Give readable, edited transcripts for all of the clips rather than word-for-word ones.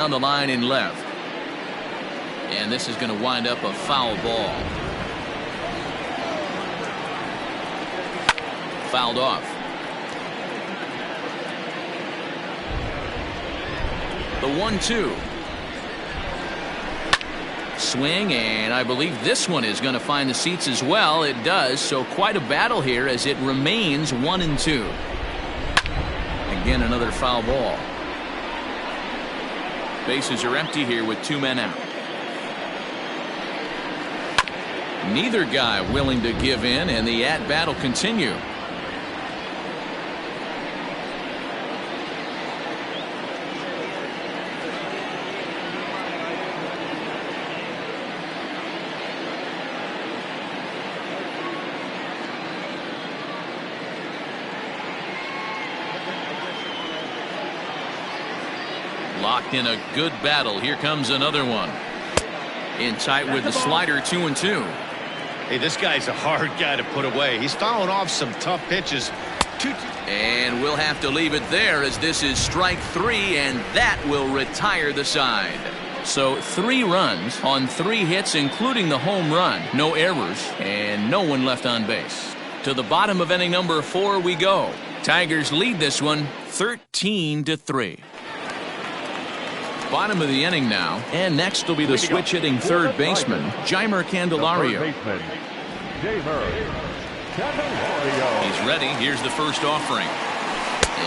down the line in left. And this is going to wind up a foul ball. Fouled off. The 1-2. Swing, and I believe this one is going to find the seats as well. It does, so quite a battle here as it remains 1-2. Again, another foul ball. Bases are empty here with 2 men out. Neither guy willing to give in, and the at-bat will continue. Locked in a good battle. Here comes another one. In tight with the slider, 2-2. Hey, this guy's a hard guy to put away. He's fouling off some tough pitches. And we'll have to leave it there as this is strike 3, and that will retire the side. So 3 runs on 3 hits, including the home run. No errors, and no one left on base. To the bottom of inning number 4 we go. Tigers lead this one 13-3. Bottom of the inning now, and next will be the switch hitting third baseman, Jeimer Candelario. He's ready. Here's the first offering.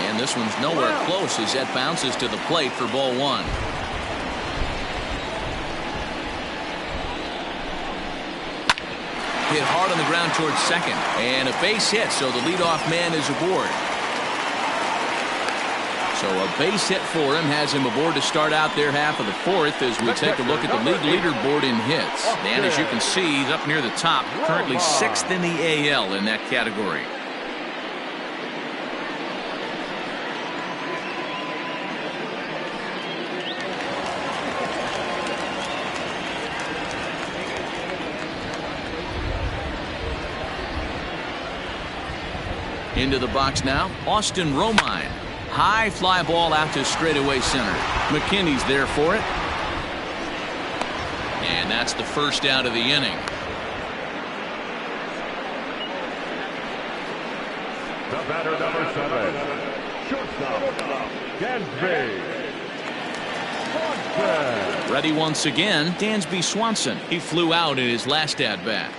And this one's nowhere close as that bounces to the plate for ball 1. Hit hard on the ground towards second, and a base hit, so the leadoff man is aboard. So a base hit for him has him aboard to start out their half of the 4th as we take a look at the league leaderboard in hits. And as you can see, he's up near the top, currently 6th in the AL in that category. Into the box now, Austin Romine. High fly ball out to straightaway center. McKinney's there for it. And that's the first out of the inning. The batter, number 7, shortstop, Dansby Swanson. Ready once again, Dansby Swanson. He flew out in his last at-bat.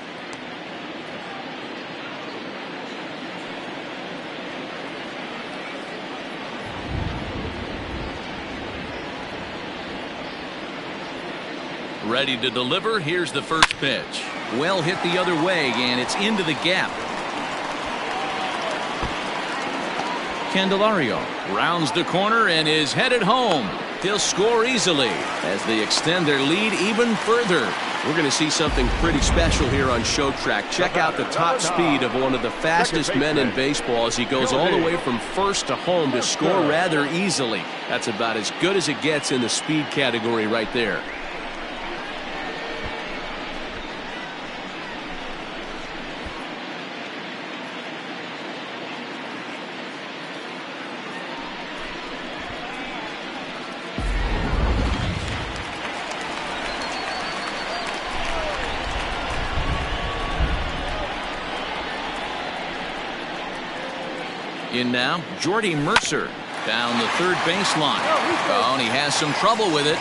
Ready to deliver. Here's the first pitch. Well hit the other way, and it's into the gap. Candelario rounds the corner and is headed home. He'll score easily as they extend their lead even further. We're going to see something pretty special here on Show Track. Check out the top speed of one of the fastest men in baseball as he goes all the way from first to home to score rather easily. That's about as good as it gets in the speed category right there. In now, Jordy Mercer down the third baseline. Oh, and he has some trouble with it.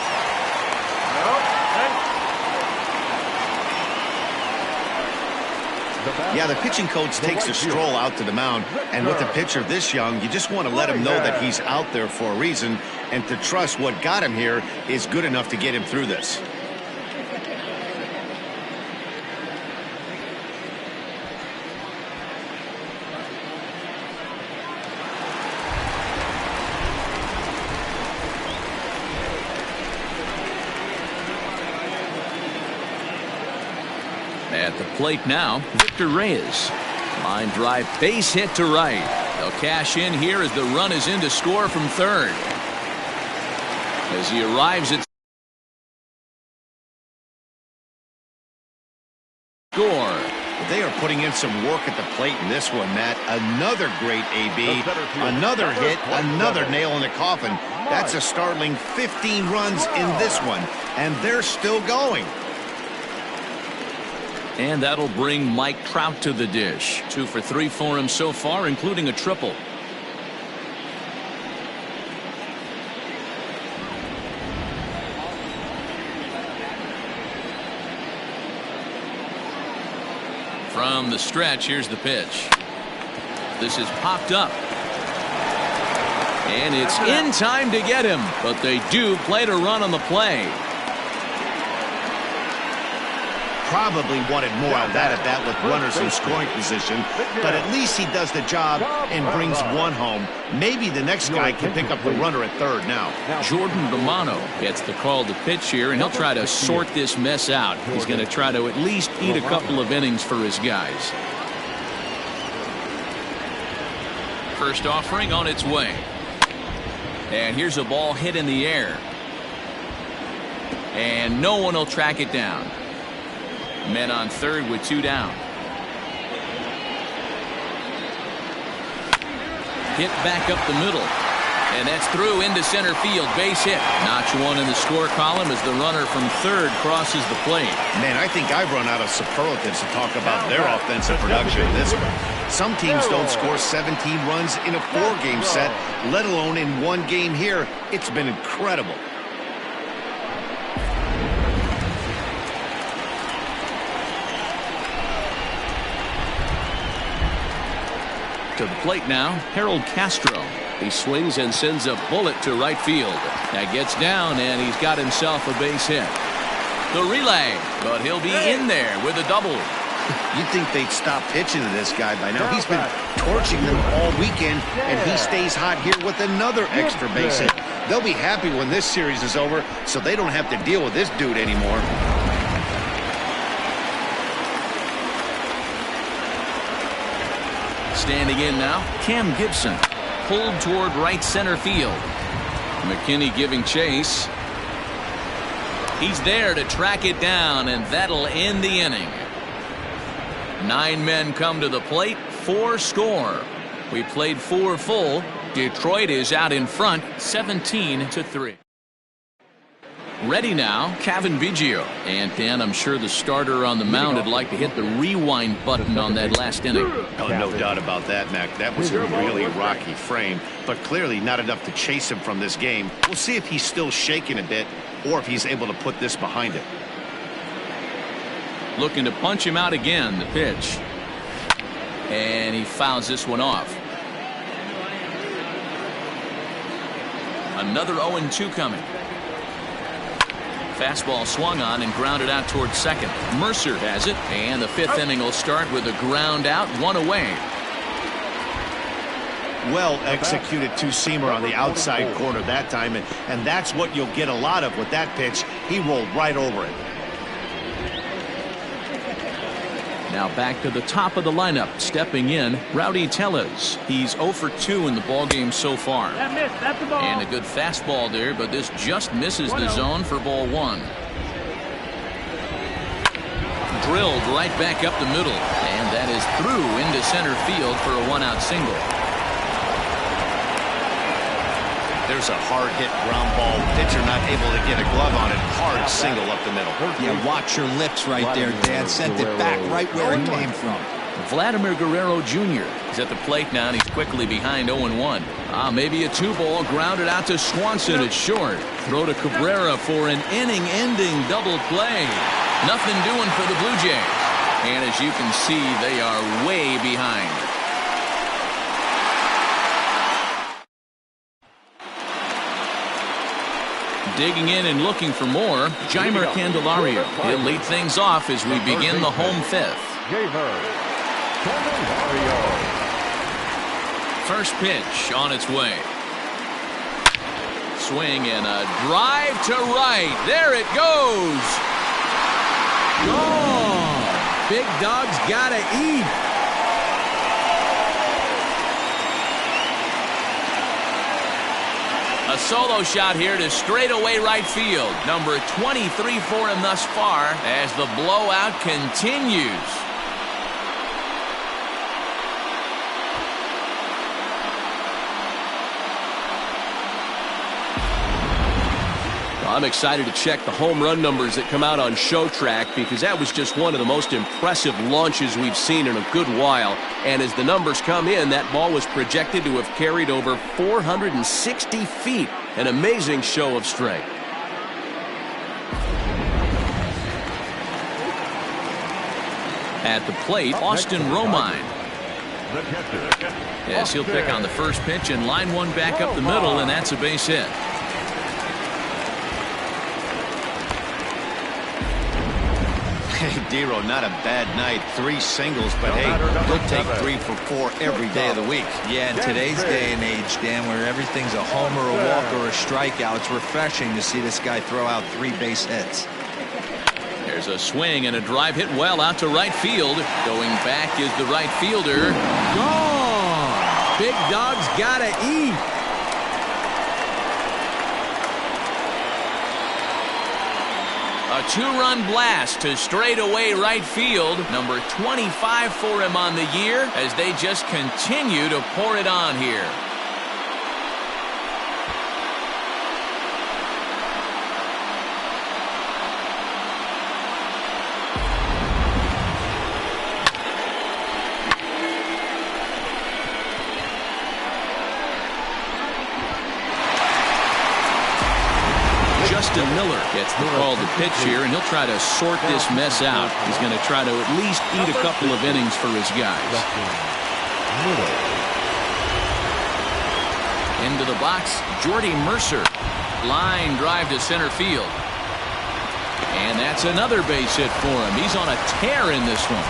Yeah, the pitching coach takes a stroll out to the mound, and with a pitcher this young, you just want to let him know that he's out there for a reason, and to trust what got him here is good enough to get him through this. At the plate now, Victor Reyes. Line drive, base hit to right. They'll cash in here as the run is in to score from third. As he arrives at score. they are putting in some work at the plate in this one, Matt. Another great AB, another hit, another nail in the coffin. That's a startling 15 runs in this one, and they're still going. And that'll bring Mike Trout to the dish. 2 for 3 for him so far, including a triple. From the stretch, here's the pitch. This is popped up. And it's in time to get him, but they do play to run on the play. Probably wanted more of that at bat with runners in scoring position, but at least he does the job and brings one home. Maybe the next guy can pick up the runner at third now. Jordan Romano gets the call to pitch here, and he'll try to sort this mess out. He's going to try to at least eat a couple of innings for his guys. First offering on its way. And here's a ball hit in the air. And no one will track it down. Men on third with 2 down. Hit back up the middle. And that's through into center field. Base hit. Notch 1 in the score column as the runner from third crosses the plate. Man, I think I've run out of superlatives to talk about their offensive production in this one. Some teams don't score 17 runs in a 4-game set, let alone in 1 game here. It's been incredible. To the plate now, Harold Castro. He swings and sends a bullet to right field. That gets down, and he's got himself a base hit. The relay, but he'll be in there with a double. You'd think they'd stop pitching to this guy by now. He's been torching them all weekend, and he stays hot here with another extra base hit. They'll be happy when this series is over, so they don't have to deal with this dude anymore. Standing in now, Cam Gibson. Pulled toward right center field. McKinney giving chase. He's there to track it down, and that'll end the inning. 9 men come to the plate, 4 score. We played 4 full. Detroit is out in front, 17-3. Ready now, Cavan Biggio. And Dan, I'm sure the starter on the mound would like to hit the rewind button on that last inning. Oh, no doubt about that, Mac. That was a really rocky frame, but clearly not enough to chase him from this game. We'll see if he's still shaking a bit or if he's able to put this behind him. Looking to punch him out again, the pitch. And he fouls this one off. Another 0-2 coming. Fastball swung on and grounded out towards second. Mercer has it, and the 5th inning will start with a ground out, 1 away. Well executed 2-seamer on the outside corner that time, and that's what you'll get a lot of with that pitch. He rolled right over it. Now back to the top of the lineup. Stepping in, Rowdy Tellez. He's 0 for 2 in the ballgame so far. That's the ball. And a good fastball there, but this just misses the zone for ball 1. Drilled right back up the middle, and that is through into center field for a 1-out single. There's a hard-hit ground ball. Pitcher not able to get a glove on it. Hard single up the middle. Yeah, watch your lips right there, Dan. Sent it back right where it came from. Vladimir Guerrero Jr. is at the plate now, and he's quickly behind 0-1. Maybe a 2-ball grounded out to Swanson at short. Throw to Cabrera for an inning-ending double play. Nothing doing for the Blue Jays. And as you can see, they are way behind. Digging in and looking for more, Jeimer Candelario. He'll lead things off as we begin the home 5th. First pitch on its way. Swing and a drive to right. There it goes. Oh, big dog's gotta eat. A solo shot here to straightaway right field. Number 23 for him thus far as the blowout continues. I'm excited to check the home run numbers that come out on Show Track because that was just one of the most impressive launches we've seen in a good while. And as the numbers come in, that ball was projected to have carried over 460 feet. An amazing show of strength. At the plate, Austin Romine. Yes, he'll pick on the first pitch and line one back up the middle, and that's a base hit. Hey, Dero, not a bad night. 3 singles, but hey, he'll take 3 for 4 every day of the week. Yeah, in today's day and age, Dan, where everything's a homer, a walk, or a strikeout, it's refreshing to see this guy throw out 3 base hits. There's a swing and a drive hit well out to right field. Going back is the right fielder. Gone! Big Dog's gotta eat. A 2-run blast to straightaway right field. Number 25 for him on the year as they just continue to pour it on here. Miller gets the call to pitch here, and he'll try to sort this mess out. He's going to try to at least eat a couple of innings for his guys. Into the box, Jordy Mercer. Line drive to center field. And that's another base hit for him. He's on a tear in this one.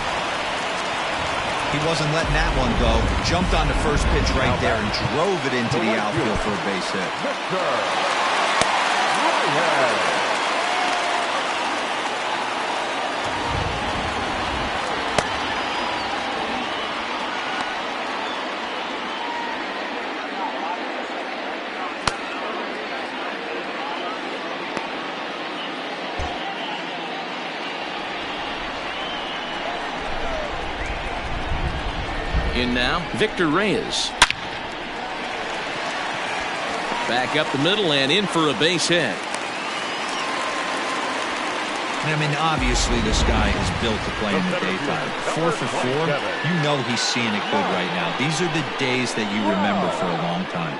He wasn't letting that one go. Jumped on the first pitch right there and drove it into the outfield for a base hit. In now, Victor Reyes. Back up the middle and in for a base hit. I mean, obviously this guy is built to play in the daytime. 4 for 4, you know he's seeing it good right now. These are the days that you remember for a long time.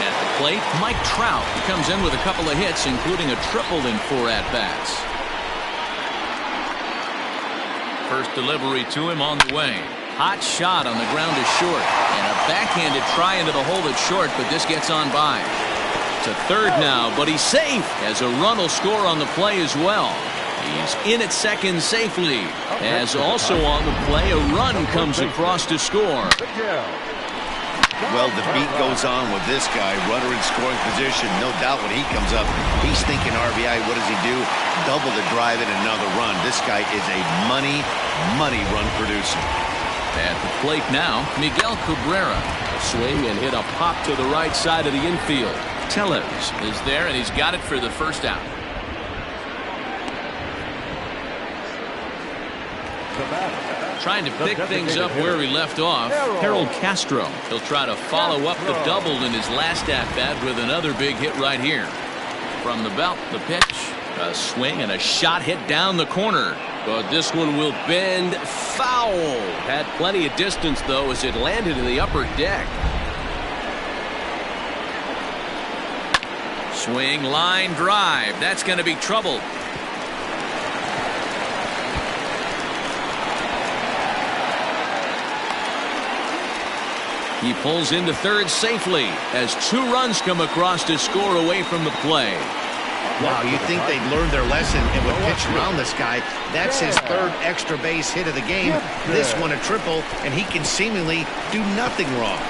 At the plate, Mike Trout comes in with a couple of hits, including a triple in 4 at-bats. First delivery to him on the way. Hot shot on the ground is short. And a backhanded try into the hole that's short, but this gets on by. To third now, but he's safe as a run will score on the play as well. He's in at second safely. As also on the play, a run comes across to score. Well, the beat goes on with this guy. Runner in scoring position. No doubt when he comes up, he's thinking RBI. What does he do? Double the drive and another run. This guy is a money run producer. At the plate now, Miguel Cabrera. A swing and hit a pop to the right side of the infield. Tellez is there, and he's got it for the first out. Trying to pick things up where he left off, Harold Castro. He'll try to follow up the double in his last at-bat with another big hit right here. From the belt, the pitch, a swing and a shot hit down the corner. But this one will bend foul. Had plenty of distance, though, as it landed in the upper deck. Swing, line, drive. That's going to be trouble. He pulls into third safely as 2 runs come across to score away from the play. Wow, you think they'd learned their lesson and would pitch around this guy. That's his 3rd extra base hit of the game. This one a triple, and he can seemingly do nothing wrong.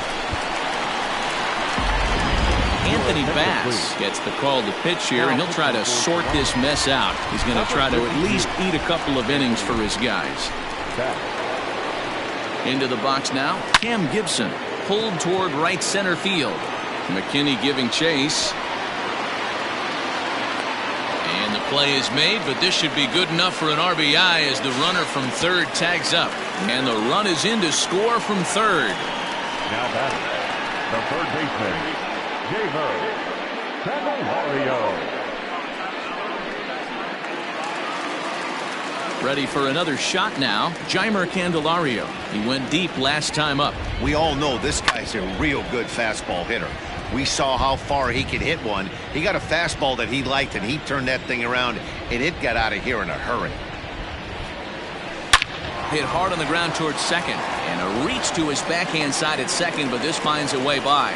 Anthony Bass gets the call to pitch here, and he'll try to sort this mess out. He's going to try to at least eat a couple of innings for his guys. Into the box now, Cam Gibson. Pulled toward right center field. McKinney giving chase. And the play is made, but this should be good enough for an RBI as the runner from third tags up. And the run is in to score from third. Now batting, the third baseman, Candelario. Ready for another shot now, Jeimer Candelario. He went deep last time up. We all know this guy's a real good fastball hitter. We saw how far he could hit one. He got a fastball that he liked, and he turned that thing around, and it got out of here in a hurry. Hit hard on the ground towards second, and a reach to his backhand side at second, but this finds a way by.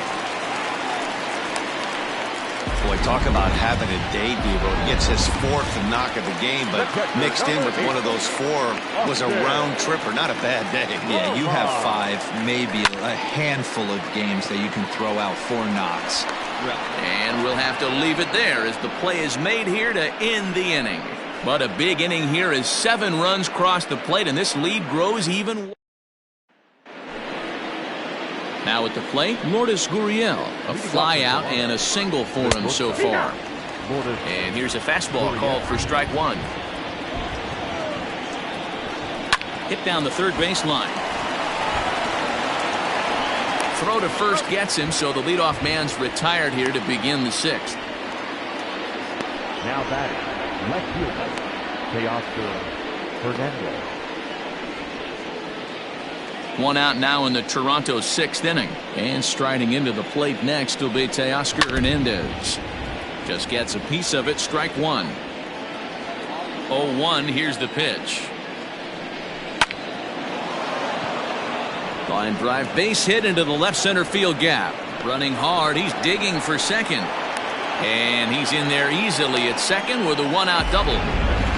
Boy, talk about having a day, Devo. He gets his fourth knock of the game, but mixed in with one of those four was a round tripper. Not a bad day. Yeah, you have 5, maybe a handful of games that you can throw out 4 knocks. And we'll have to leave it there as the play is made here to end the inning. But a big inning here as 7 runs cross the plate, and this lead grows even. Now at the plate, Lourdes Gurriel. A fly out and a single for him so far. And here's a fastball called for strike 1. Hit down the third baseline. Throw to first gets him, so the leadoff man's retired here to begin the 6th. Now batting, left fielder, Teoscar Hernandez. 1 out now in the Toronto 6th inning. And striding into the plate next will be Teoscar Hernandez. Just gets a piece of it, strike 1. 0-1, here's the pitch. Line drive base hit into the left center field gap. Running hard, he's digging for second. And he's in there easily at second with a 1-out double.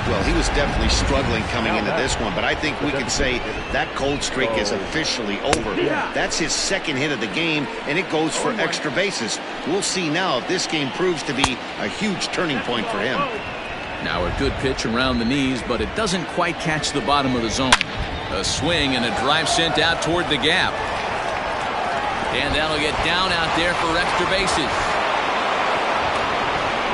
Well, he was definitely struggling coming into this one, but I think we could say that cold streak is officially over. That's his 2nd hit of the game, and it goes for extra bases. We'll see now if this game proves to be a huge turning point for him. Now a good pitch around the knees, but it doesn't quite catch the bottom of the zone. A swing and a drive sent out toward the gap. And that'll get down out there for extra bases.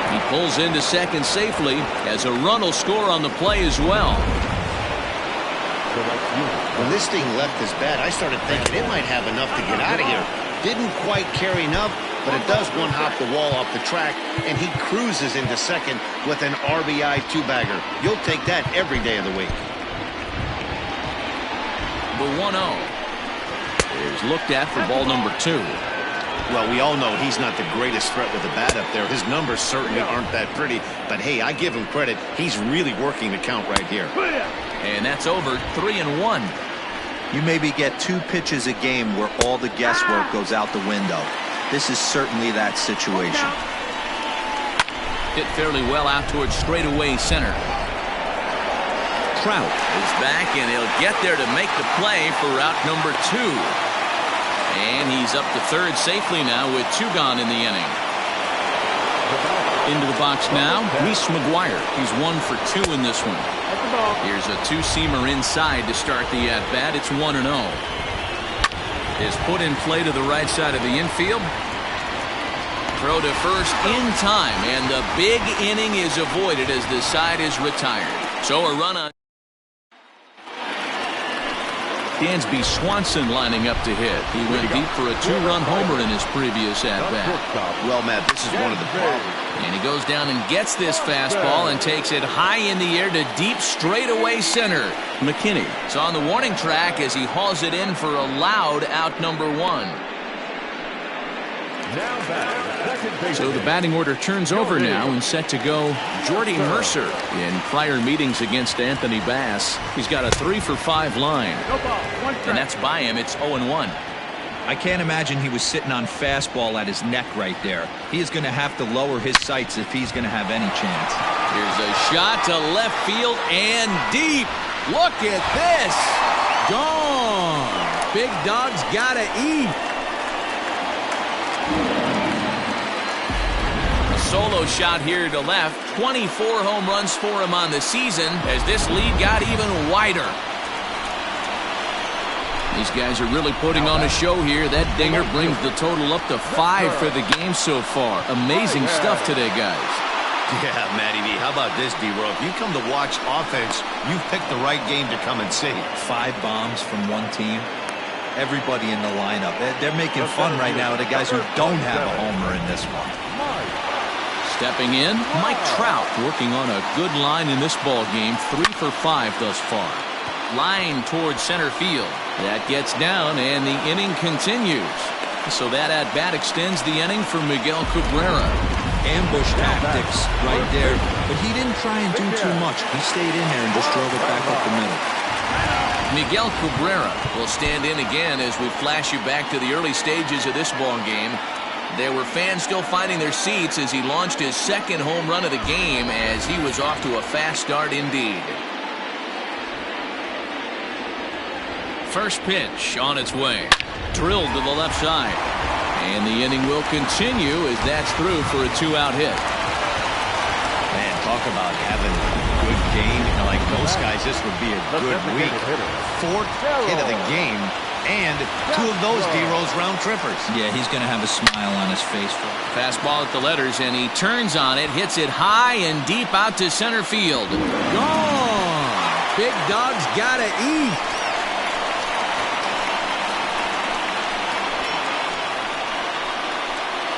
He pulls into second safely as a run will score on the play as well. When this thing left his bat, I started thinking it might have enough to get out of here. Didn't quite carry enough, but it does one-hop the wall off the track, and he cruises into second with an RBI 2-bagger. You'll take that every day of the week. The 1-0 is looked at for ball number 2. Well, we all know he's not the greatest threat with the bat up there. His numbers certainly aren't that pretty, but hey, I give him credit. He's really working the count right here. And that's over, 3-1. You maybe get 2 pitches a game where all the guesswork goes out the window. This is certainly that situation. Hit fairly well out towards straightaway center. Trout is back, and he'll get there to make the play for route number 2. And he's up to third safely now with 2 gone in the inning. Into the box now, Reese McGuire. He's 1 for 2 in this one. Here's a 2-seamer inside to start the at-bat. It's 1-0. Is put in play to the right side of the infield. Throw to first in time, and the big inning is avoided as the side is retired. So a run on. Dansby Swanson lining up to hit. He went deep for a 2-run homer in his previous at-bat. Well, Matt, this is one of the problems. And he goes down and gets this fastball and takes it high in the air to deep straightaway center. McKinney is on the warning track as he hauls it in for a loud out number 1. So the batting order turns over now and set to go Jordy Mercer. In prior meetings against Anthony Bass, he's got a 3-for-5 line. And that's by him. It's 0-1. I can't imagine he was sitting on fastball at his neck right there. He is going to have to lower his sights if he's going to have any chance. Here's a shot to left field and deep. Look at this. Gone. Big Dog's got to eat. A solo shot here to left. 24 home runs for him on the season as this lead got even wider. These guys are really putting on a show here. That dinger brings the total up to 5 for the game so far. Amazing stuff today, guys. Yeah, Matty V. How about this, D-Row? If you come to watch offense, you've picked the right game to come and see. 5 bombs from one team. Everybody in the lineup. They're making fun right now of the guys who don't have a homer in this one. Stepping in, Mike Trout working on a good line in this ball game. 3 for 5 thus far. Line towards center field. That gets down, and the inning continues. So that at-bat extends the inning for Miguel Cabrera. Ambush tactics right there, but he didn't try and do too much. He stayed in there and just drove it back up the middle. Miguel Cabrera will stand in again as we flash you back to the early stages of this ball game. There were fans still finding their seats as he launched his second home run of the game, as he was off to a fast start indeed. First pitch on its way. Drilled to the left side. And the inning will continue as that's through for a 2-out hit. Man, talk about having a good game. Like most guys, this would be a good week. 4th hit of the game, and 2 of those D-Rose round trippers. Yeah, he's going to have a smile on his face. Fastball at the letters, and he turns on it, hits it high and deep out to center field. Gone! Big Dog's got to eat.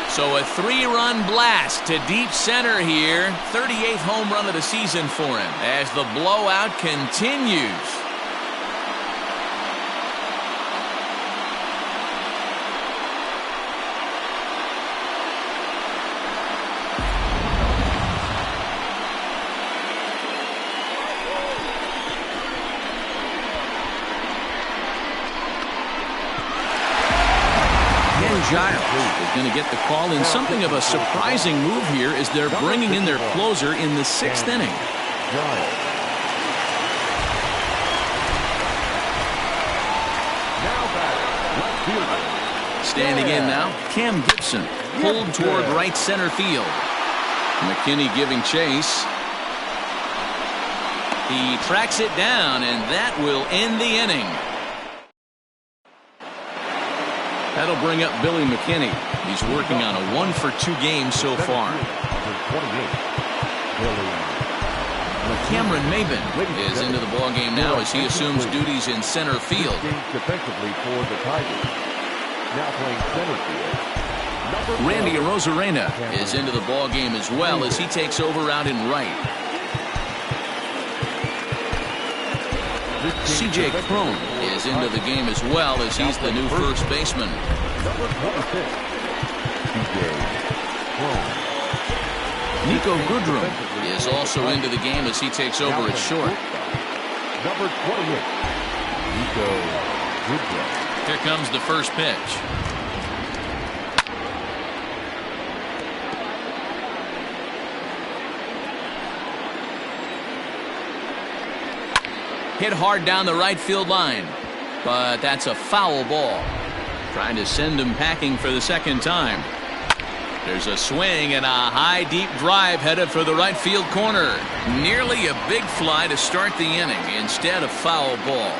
So a 3-run blast to deep center here. 38th home run of the season for him as the blowout continues. Giles is going to get the call in something of a surprising move here as they're bringing in their closer in the 6th inning. Standing in now, Cam Gibson, pulled toward right center field. McKinney giving chase. He tracks it down, and that will end the inning. That'll bring up Billy McKinney. He's working on a 1-for-2 game so far. Cameron Maben is into the ballgame now as he assumes duties in center field. Randy Arozarena is into the ballgame as well as he takes over out in right. C.J. Cron is into the game as well as he's the new first baseman. Nico Goodrum is also into the game as he takes over at short. Number 28, Nico Goodrum. Here comes the first pitch. Hit hard down the right field line, but that's a foul ball. Trying to send him packing for the second time. There's a swing and a high deep drive headed for the right field corner. Nearly a big fly to start the inning instead of foul ball.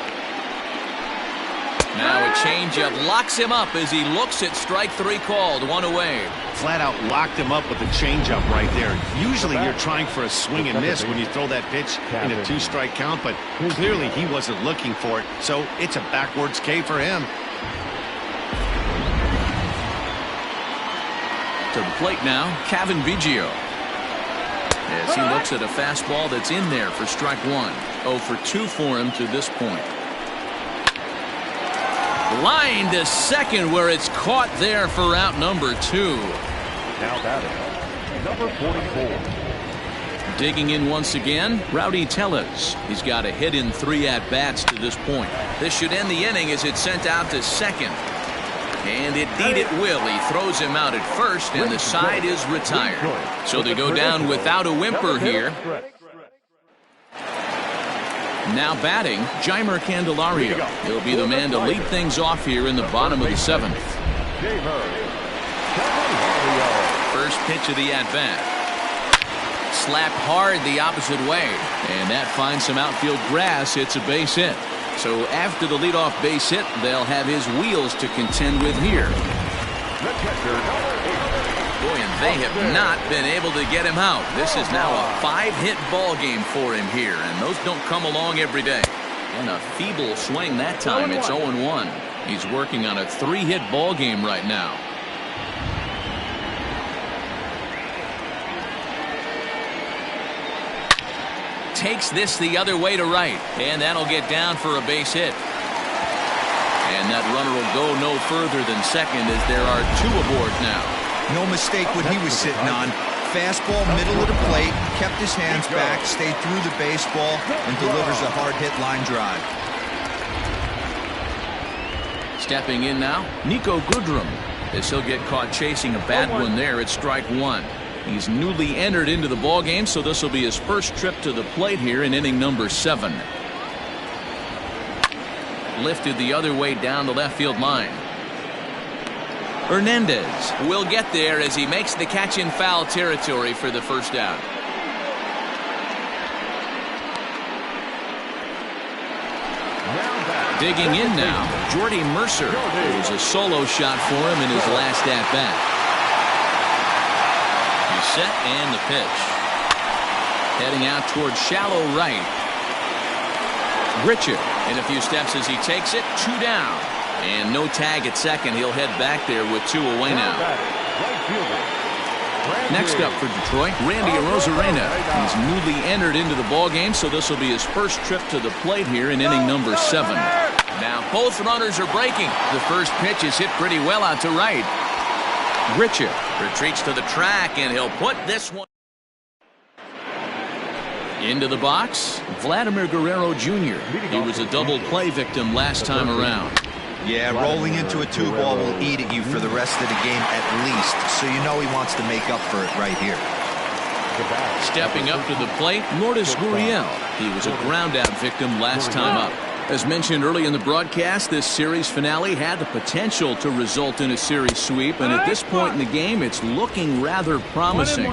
Now a changeup locks him up as he looks at strike 3 called. 1 away. Flat out locked him up with the changeup right there. Usually you're trying for a swing and miss when you throw that pitch in a 2-strike count, but clearly he wasn't looking for it, so it's a backwards K for him. To the plate now, Cavan Biggio. As he looks at a fastball that's in there for strike 1. 0 for 2 for him to this point. Line to second where it's caught there for out number 2. Now batting, number 44. Digging in once again, Rowdy Tellez. He's got a hit in 3 at-bats to this point. This should end the inning as it's sent out to second. And indeed it will. He throws him out at first, and the side is retired. So they go down without a whimper here. Now batting, Jeimer Candelario. He'll be the man to lead things off here in the bottom of the 7th. First pitch of the at-bat. Slapped hard the opposite way. And that finds some outfield grass. It's a base hit. So after the leadoff base hit, they'll have his wheels to contend with here. Boy, and they have not been able to get him out. This is now a 5-hit ball game for him here, and those don't come along every day. And a feeble swing that time. It's 0-1. He's working on a 3-hit ball game right now. Takes this the other way to right, and that'll get down for a base hit. And that runner will go no further than second as there are 2 aboard now. No mistake what he was sitting on. Fastball, middle of the plate, kept his hands back, stayed through the baseball, and delivers a hard-hit line drive. Stepping in now, Nico Goodrum, as he'll get caught chasing a bad one there at strike 1. He's newly entered into the ball game, so this will be his first trip to the plate here in inning number 7. Lifted the other way down the left field line. Hernandez will get there as he makes the catch in foul territory for the first out. Digging in now, Jordy Mercer. It was a solo shot for him in his last at-bat. He's set and the pitch. Heading out towards shallow right. Richard in a few steps as he takes it. 2 down. And no tag at second. He'll head back there with 2 away now. Next up for Detroit, Randy Arozarena. He's newly entered into the ball game, so this will be his first trip to the plate here in inning number 7. Now both runners are breaking. The first pitch is hit pretty well out to right. Richard retreats to the track, and he'll put this one into the box. Vladimir Guerrero Jr. He was a double play victim last time around. Yeah, rolling into a 2-ball will eat at you for the rest of the game at least, so you know he wants to make up for it right here. Stepping up to the plate, Lourdes Gurriel. He was a ground-out victim last time up. As mentioned early in the broadcast, this series finale had the potential to result in a series sweep, and at this point in the game, it's looking rather promising.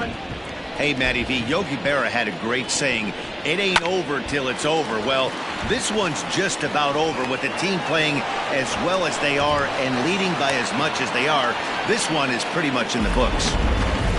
Hey, Matty V, Yogi Berra had a great saying, it ain't over till it's over. Well, this one's just about over with the team playing as well as they are and leading by as much as they are. This one is pretty much in the books.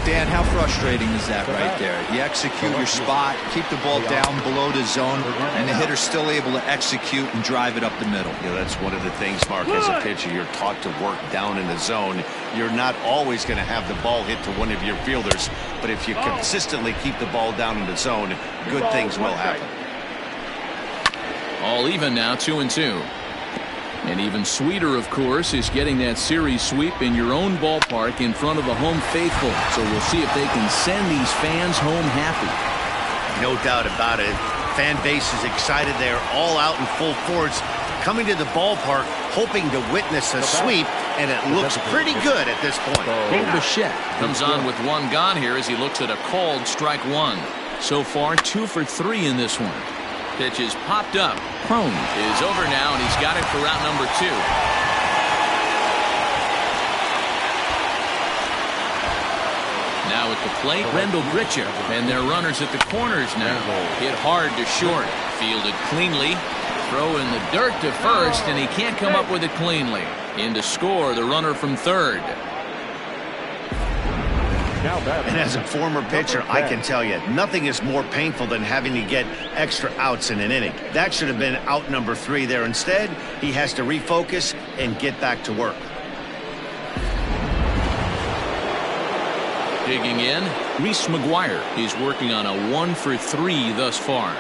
Dan, how frustrating is that right there? You execute your spot, keep the ball down below the zone, and the hitter's still able to execute and drive it up the middle. You know, that's one of the things, Mark, as a pitcher, you're taught to work down in the zone. You're not always going to have the ball hit to one of your fielders, but if you consistently keep the ball down in the zone, good things will happen. All even now, 2-2. And even sweeter, of course, is getting that series sweep in your own ballpark in front of the home faithful. So we'll see if they can send these fans home happy. No doubt about it. Fan base is excited. They're all out in full force, coming to the ballpark, hoping to witness a sweep, and it looks pretty good at this point. Bichette comes on with 1 gone here as he looks at a called strike 1. So far, 2 for 3 in this one. Pitch is popped up. Crone is over now, and he's got it for route number 2. Now at the plate, Rendell Gritcher, and their runners at the corners now. Hit hard to short, fielded cleanly. Throw in the dirt to first, and he can't come up with it cleanly. In to score, the runner from third. And as a former pitcher, I can tell you, nothing is more painful than having to get extra outs in an inning. That should have been out number 3 there. Instead, he has to refocus and get back to work. Digging in, Reese McGuire. He's working on a 1 for 3 thus far.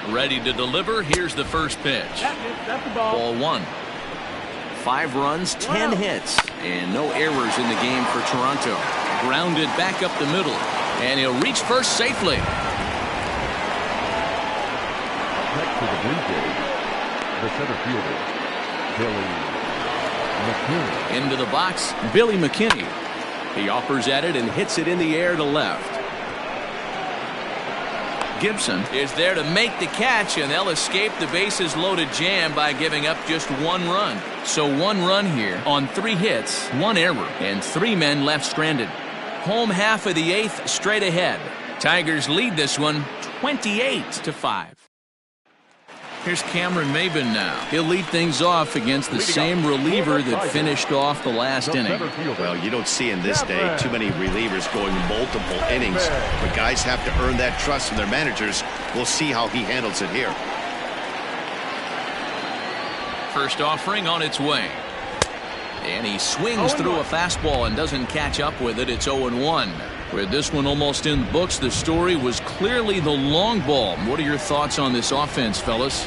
Ready to deliver. Here's the first pitch. That's the ball. Ball 1. 5 runs, 10 hits, and no errors in the game for Toronto. Grounded back up the middle, and he'll reach first safely. Next to the BlueJays, the center fielder, Billy McKinney. Into the box, Billy McKinney. He offers at it and hits it in the air to left. Gibson is there to make the catch, and they'll escape the bases loaded jam by giving up just 1 run. So 1 run here on 3 hits, 1 error, and 3 men left stranded. Home half of the 8th straight ahead. Tigers lead this one 28-5. Here's Cameron Maybin now. He'll lead things off against the same reliever that finished off the last inning. Well, you don't see in this day too many relievers going multiple innings, but guys have to earn that trust from their managers. We'll see how he handles it here. First offering on its way. And he swings through a fastball and doesn't catch up with it. It's 0-1. With this one almost in the books, the story was clearly the long ball. What are your thoughts on this offense, fellas?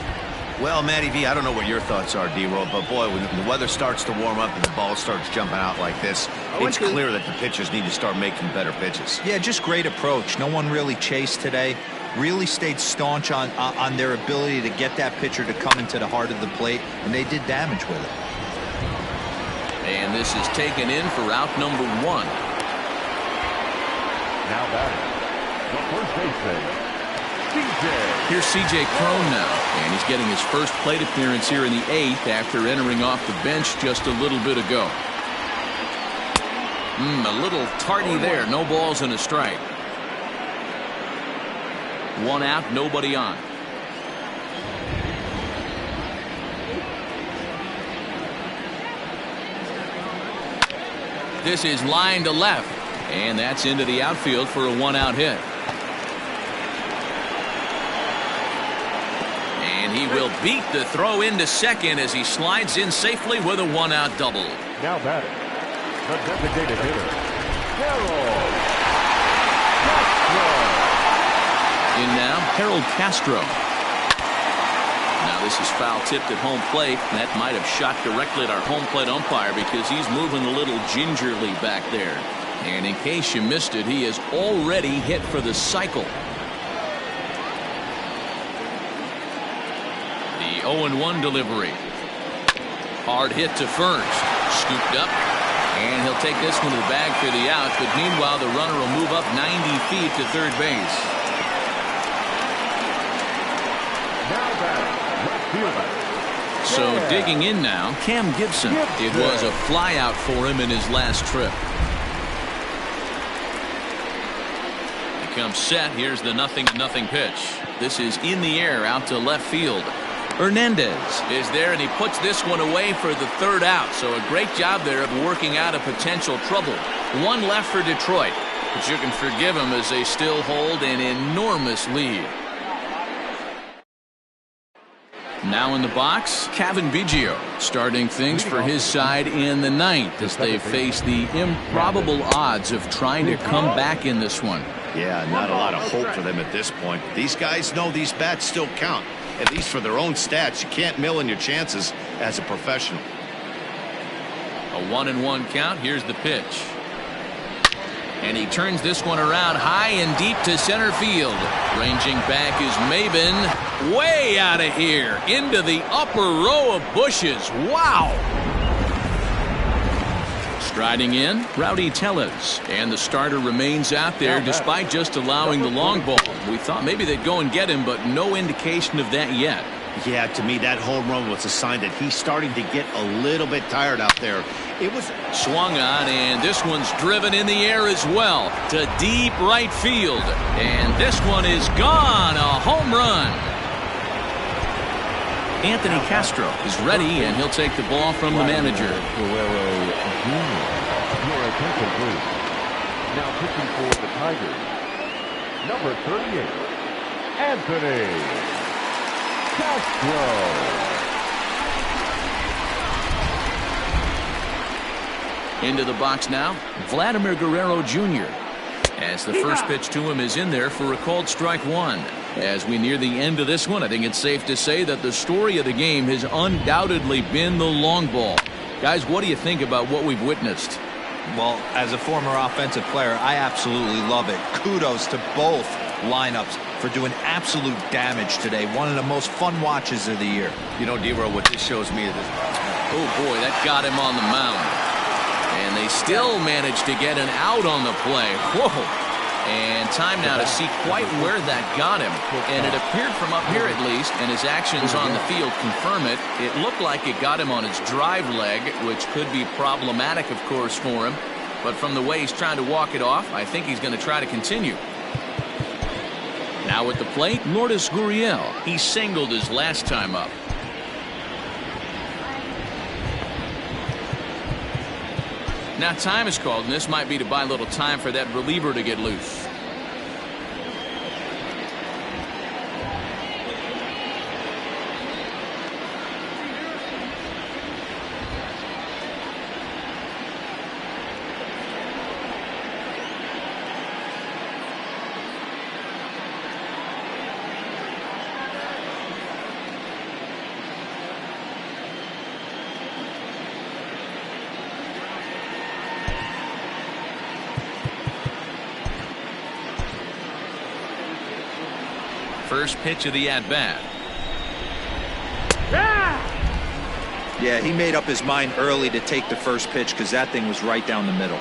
Well, Matty V, I don't know what your thoughts are, D-Roll, but boy, when the weather starts to warm up and the ball starts jumping out like this, it's clear that the pitchers need to start making better pitches. Yeah, just great approach. No one really chased today. Really stayed staunch on their ability to get that pitcher to come into the heart of the plate, and they did damage with it. And this is taken in for out number 1. Now batting, the first baseman, CJ. Here's C.J. Cron now, and he's getting his first plate appearance here in the 8th after entering off the bench just a little bit ago. A little tardy there. No balls and a strike. 1 out, nobody on. This is line to left, and that's into the outfield for a 1-out hit. And he will beat the throw into second as he slides in safely with a 1-out double. Now batting, the designated hitter, Harold Castro. In now, Harold Castro. Now this is foul tipped at home plate. That might have shot directly at our home plate umpire because he's moving a little gingerly back there. And in case you missed it, he has already hit for the cycle. The 0-1 delivery. Hard hit to first. Scooped up. And he'll take this one to the bag for the out. But meanwhile, the runner will move up 90 feet to third base. So digging in now, Cam Gibson. It was a flyout for him in his last trip. He comes set. Here's the 0-0 pitch. This is in the air out to left field. Hernandez is there, and he puts this one away for the 3rd out. So a great job there of working out a potential trouble. 1 left for Detroit, but you can forgive them as they still hold an enormous lead. Now in the box, Kevin Biggio starting things for his side in the 9th as they face the improbable odds of trying to come back in this one. Yeah, not a lot of hope for them at this point. These guys know these bats still count, at least for their own stats. You can't mill in your chances as a professional. A 1-1 count. Here's the pitch. And he turns this one around high and deep to center field. Ranging back is Maybin. Way out of here. Into the upper row of bushes. Wow. Striding in, Rowdy Tellez. And the starter remains out there despite just allowing the long ball. We thought maybe they'd go and get him, but no indication of that yet. Yeah, to me, that home run was a sign that he's starting to get a little bit tired out there. It was swung on, and this one's driven in the air as well to deep right field. And this one is gone. A home run. Anthony Castro is ready, and he'll take the ball from the manager. Your attention, please. Now pitching for the Tigers, number 38, Anthony Castro. Into the box now, Vladimir Guerrero Jr. as the first pitch to him is in there for a called strike 1. As we near the end of this one, I think it's safe to say that the story of the game has undoubtedly been the long ball. Guys, what do you think about what we've witnessed? Well, as a former offensive player, I absolutely love it. Kudos to both lineups for doing absolute damage today. One of the most fun watches of the year. You know, D-Row, what this shows me is oh boy, that got him on the mound. And they still managed to get an out on the play. Whoa. And time now to see quite where that got him. And it appeared from up here at least, and his actions on the field confirm it. It looked like it got him on his drive leg, which could be problematic, of course, for him. But from the way he's trying to walk it off, I think he's going to try to continue. Now at the plate, Lourdes Gurriel. He singled his last time up. Now time is called, and this might be to buy a little time for that reliever to get loose. First pitch of the at-bat. Yeah, he made up his mind early to take the first pitch because that thing was right down the middle.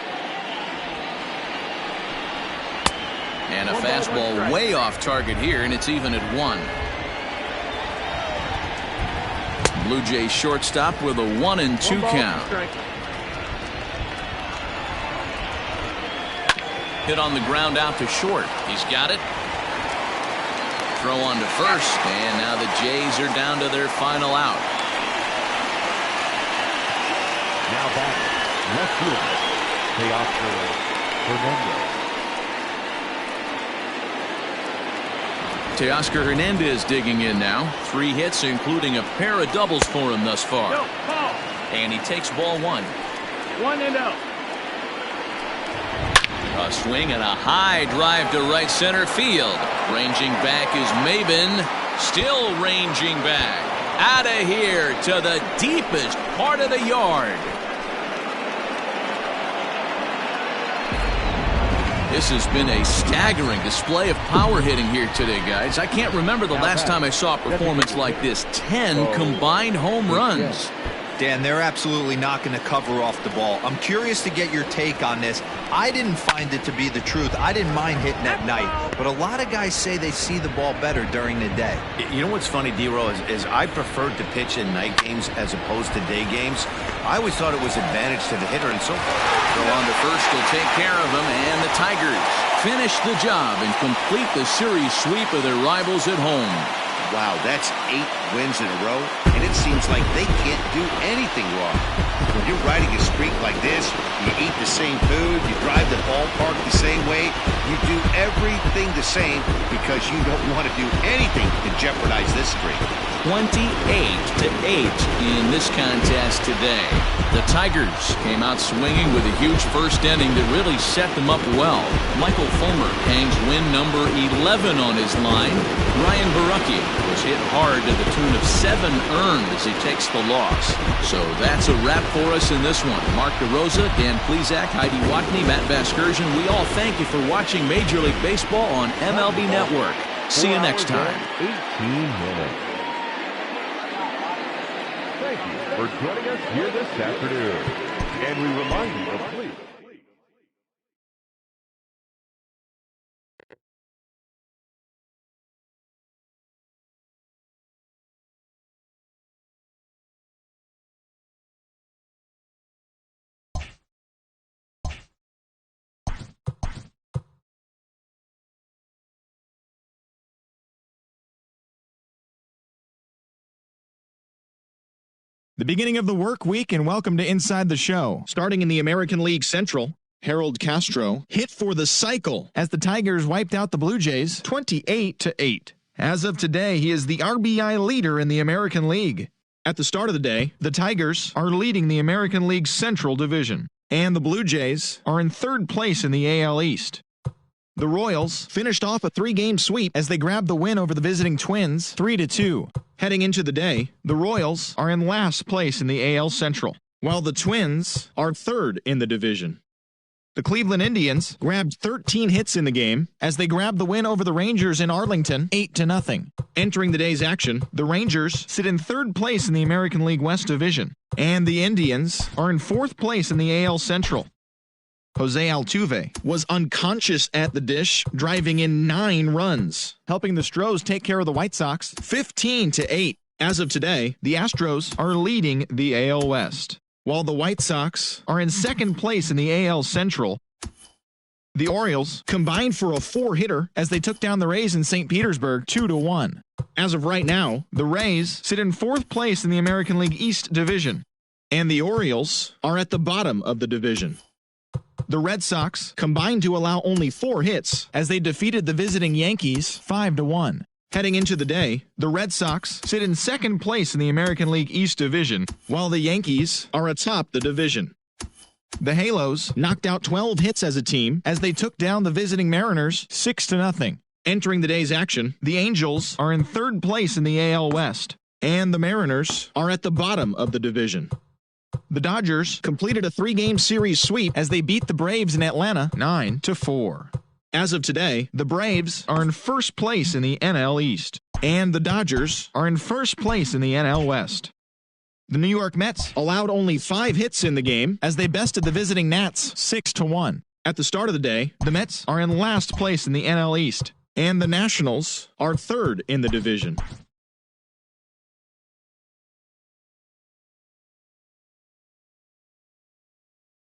And a fastball way off target here, and it's even at 1. Blue Jays shortstop with a 1-2 count. Hit on the ground out to short. He's got it. Throw on to first, and now the Jays are down to their final out. Now back, left fielder, Teoscar Hernandez digging in now. 3 hits, including a pair of doubles for him thus far. And he takes ball 1. 1-0. A swing and a high drive to right center field. Ranging back is Maben. Still ranging back. Out of here to the deepest part of the yard. This has been a staggering display of power hitting here today, guys. I can't remember the last time I saw a performance like this. 10 combined home runs. Dan, they're absolutely not going to cover off the ball. I'm curious to get your take on this. I didn't find it to be the truth. I didn't mind hitting at night, but a lot of guys say they see the ball better during the day. You know what's funny, D-Row, is I preferred to pitch in night games as opposed to day games. I always thought it was advantage to the hitter, and so Throw on to first will take care of him, and the Tigers finish the job and complete the series sweep of their rivals at home. wow, that's 8 wins in a row, and it seems like they can't do anything wrong. When you're riding a streak like this, you eat the same food, you drive the ballpark the same way, you do everything the same because you don't want to do anything to jeopardize this streak. 28-8 in this contest today. The Tigers came out swinging with a huge first inning that really set them up well. Michael Fulmer hangs win number 11 on his line. Ryan Barucki was hit hard to the tune of 7 earned as he takes the loss. So that's a wrap for us in this one. Mark DeRosa, Dan Plesac, Heidi Watney, Matt Vasgersian, we all thank you for watching Major League Baseball on MLB Network. See you next time. 18 minutes. Thank you for joining us here this afternoon. And we remind you to please. The beginning of the work week, and welcome to Inside the Show. Starting in the American League Central, Harold Castro hit for the cycle as the Tigers wiped out the Blue Jays 28-8. As of today, he is the RBI leader in the American League. At the start of the day, the Tigers are leading the American League Central Division, and the Blue Jays are in third place in the AL East. The Royals finished off a 3-game sweep as they grabbed the win over the visiting Twins 3-2. Heading into the day, the Royals are in last place in the AL Central, while the Twins are third in the division. The Cleveland Indians grabbed 13 hits in the game as they grabbed the win over the Rangers in Arlington 8-0. Entering the day's action, the Rangers sit in third place in the American League West Division, and the Indians are in fourth place in the AL Central. Jose Altuve was unconscious at the dish, driving in 9 runs, helping the Stros take care of the White Sox 15-8. As of today, the Astros are leading the AL West, while the White Sox are in second place in the AL Central. The Orioles combined for a 4-hitter as they took down the Rays in St. Petersburg 2-1. As of right now, the Rays sit in fourth place in the American League East Division, and the Orioles are at the bottom of the division. The Red Sox combined to allow only 4 hits as they defeated the visiting Yankees 5-1. Heading into the day, the Red Sox sit in second place in the American League East Division, while the Yankees are atop the division. The Halos knocked out 12 hits as a team as they took down the visiting Mariners 6-0. Entering the day's action, the Angels are in third place in the AL West, and the Mariners are at the bottom of the division. The Dodgers completed a 3-game series sweep as they beat the Braves in Atlanta 9-4. As of today, the Braves are in first place in the NL East, and the Dodgers are in first place in the NL West. The New York Mets allowed only 5 hits in the game as they bested the visiting Nats 6-1. At the start of the day, the Mets are in last place in the NL East, and the Nationals are third in the division.